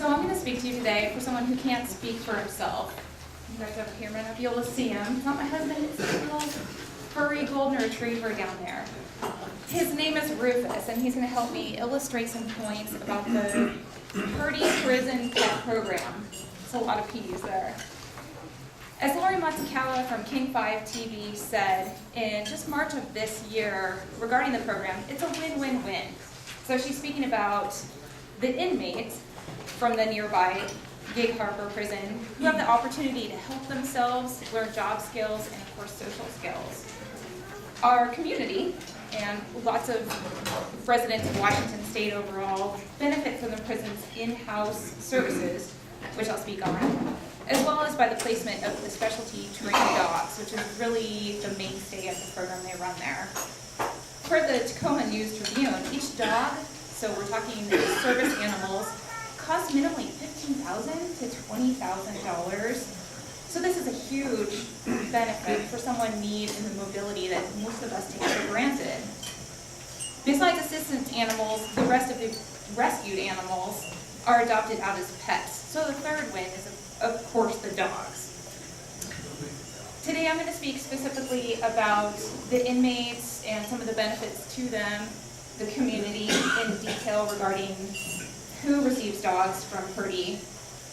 So I'm going to speak to you today for someone who can't speak for himself. You guys over here might not be able to see him. It's not my husband, it's this little furry golden retriever down there. His name is Rufus, and he's going to help me illustrate some points about the Purdy Prison Pet Program. It's a lot of P's there. As Lori Mccse from King 5 TV said in just March of this year regarding the program, it's a win-win-win. So she's speaking about the inmates from the nearby Gig Harbor prison who have the opportunity to help themselves, learn job skills, and of course social skills. Our community and lots of residents of Washington State overall benefit from the prison's in-house services, which I'll speak on, as well as by the placement of the specialty trained dogs, which is really the mainstay of the program they run there. Per the Tacoma News Tribune, each dog, so we're talking service animals, costs minimally $15,000 to $20,000. So this is a huge benefit for someone in need in the mobility that most of us take for granted. Besides assistance animals, the rest of the rescued animals are adopted out as pets. So the third win is, of course, the dogs. Today I'm going to speak specifically about the inmates and some of the benefits to them, the community in detail regarding who receives dogs from Purdy,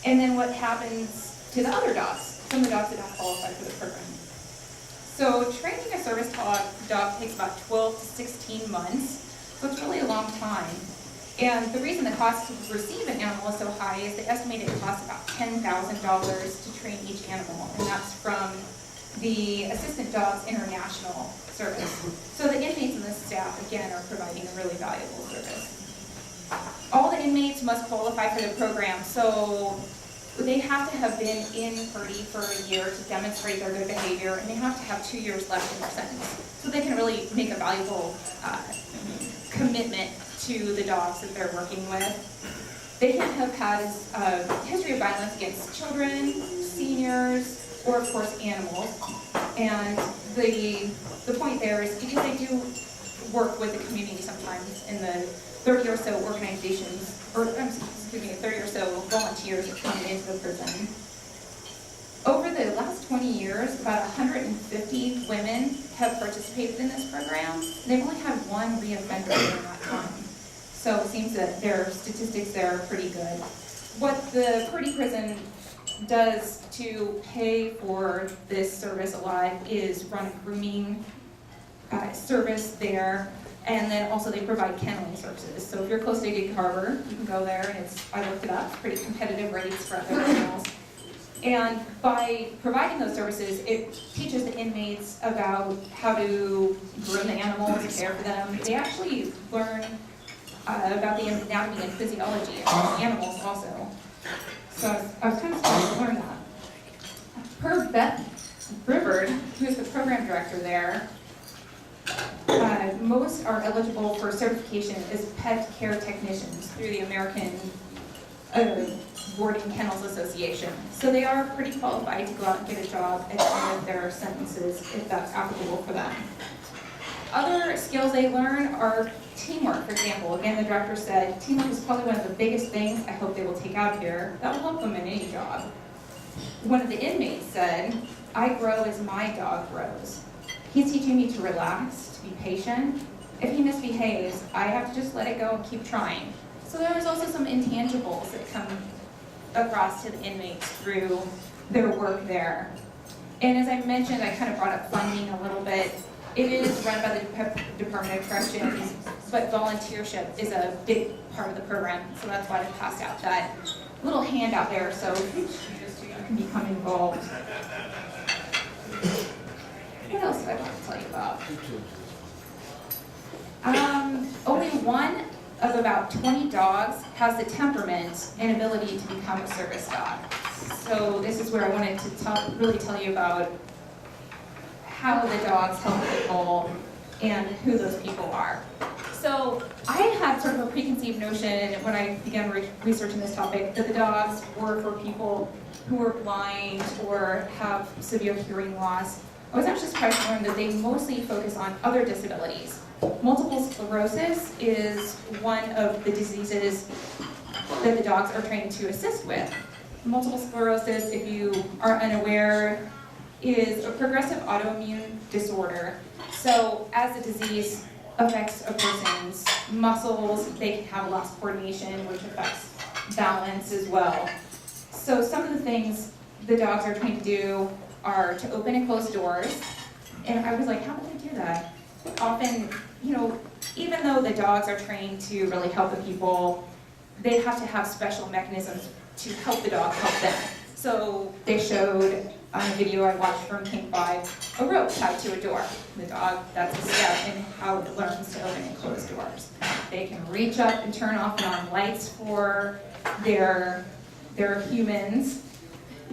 and then what happens to the other dogs, some of the dogs that don't qualify for the program. So training a service dog takes about 12 to 16 months, so it's really a long time. And the reason the cost to receive an animal is so high is they estimate it costs about $10,000 to train each animal, and that's from the Assistant Dogs International service. So the inmates and the staff, again, are providing a really valuable service. All the inmates must qualify for the program, so they have to have been in Purdy for a year to demonstrate their good behavior, and they have to have 2 years left in their sentence. So they can really make a valuable commitment to the dogs that they're working with. They can't have had a history of violence against children, seniors, or of course animals. And the point there is because they do work with the community sometimes in the 30 or so organizations, or 30 or so volunteers that come into the prison. Over the last 20 years, about 150 women have participated in this program, and they've only had one reoffender during that time. So it seems that their statistics there are pretty good. What the Purdy prison does to pay for this service a lot is run a grooming service there, and then also they provide kenneling services. So if you're close to Gig Harbor, you can go there, and I looked it up, pretty competitive rates for other animals. And by providing those services, it teaches the inmates about how to groom the animals, care for them. They actually learn about the anatomy and physiology of animals also. So I was kind of surprised to learn that. Per Beth Rivard, who's the program director there, most are eligible for certification as pet care technicians through the American Boarding Kennels Association. So they are pretty qualified to go out and get a job at the end of their sentences if that's applicable for them. Other skills they learn are teamwork, for example. Again, the director said, teamwork is probably one of the biggest things I hope they will take out here. That will help them in any job. One of the inmates said, I grow as my dog grows. He's teaching me to relax, to be patient. If he misbehaves, I have to just let it go and keep trying. So there's also some intangibles that come across to the inmates through their work there. And as I mentioned, I kind of brought up funding a little bit. It is run by the Department of Corrections, but volunteership is a big part of the program, so that's why I passed out that little handout there so you can become involved. What else do I want to tell you about? Only one of about 20 dogs has the temperament and ability to become a service dog. So this is where I wanted to really tell you about how the dogs help people and who those people are. So I had sort of a preconceived notion when I began researching this topic that the dogs were for people who are blind or have severe hearing loss. I was actually surprised to learn that they mostly focus on other disabilities. Multiple sclerosis is one of the diseases that the dogs are trained to assist with. Multiple sclerosis, if you are unaware, is a progressive autoimmune disorder. So as the disease affects a person's muscles, they can have loss of coordination, which affects balance as well. So some of the things the dogs are trained to do are to open and close doors. And I was like, how do they do that? Often, even though the dogs are trained to really help the people, they have to have special mechanisms to help the dog help them. So they showed on a video I watched from King 5 a rope tied to a door. The dog, that's a step in how it learns to open and close doors. They can reach up and turn off and on lights for their humans.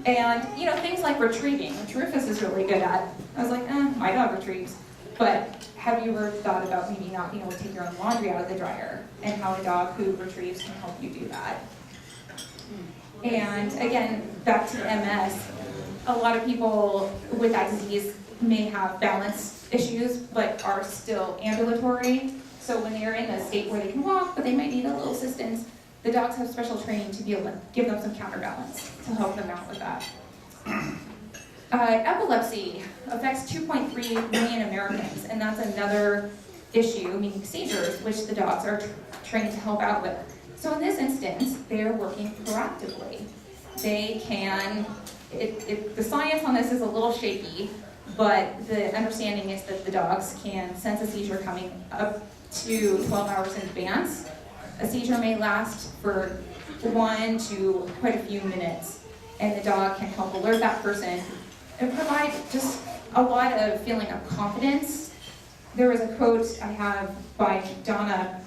And things like retrieving, which Rufus is really good at. I was like, my dog retrieves. But have you ever thought about maybe not being able to take your own laundry out of the dryer and how a dog who retrieves can help you do that? And again, back to MS, a lot of people with that disease may have balance issues, but are still ambulatory. So when they're in a state where they can walk, but they might need a little assistance, the dogs have special training to be able to give them some counterbalance to help them out with that. Epilepsy affects 2.3 million Americans, and that's another issue, meaning seizures, which the dogs are trained to help out with. So in this instance, they're working proactively. They can, the science on this is a little shaky, but the understanding is that the dogs can sense a seizure coming up to 12 hours in advance. A seizure may last for 1 to quite a few minutes, and the dog can help alert that person and provide just a lot of feeling of confidence. There was a quote I have by Donna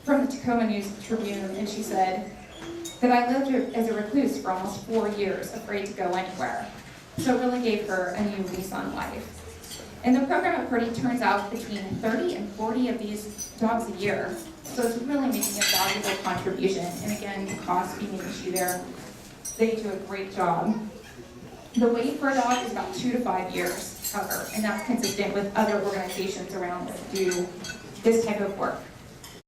from the Tacoma News Tribune, and she said that I lived as a recluse for almost 4 years, afraid to go anywhere. So it really gave her a new lease on life. And the program at Purdy turns out between 30 and 40 of these dogs a year. So it's really making a valuable contribution. And again, the cost being an issue there, they do a great job. The wait for a dog is about 2 to 5 years, however, and that's consistent with other organizations around that do this type of work.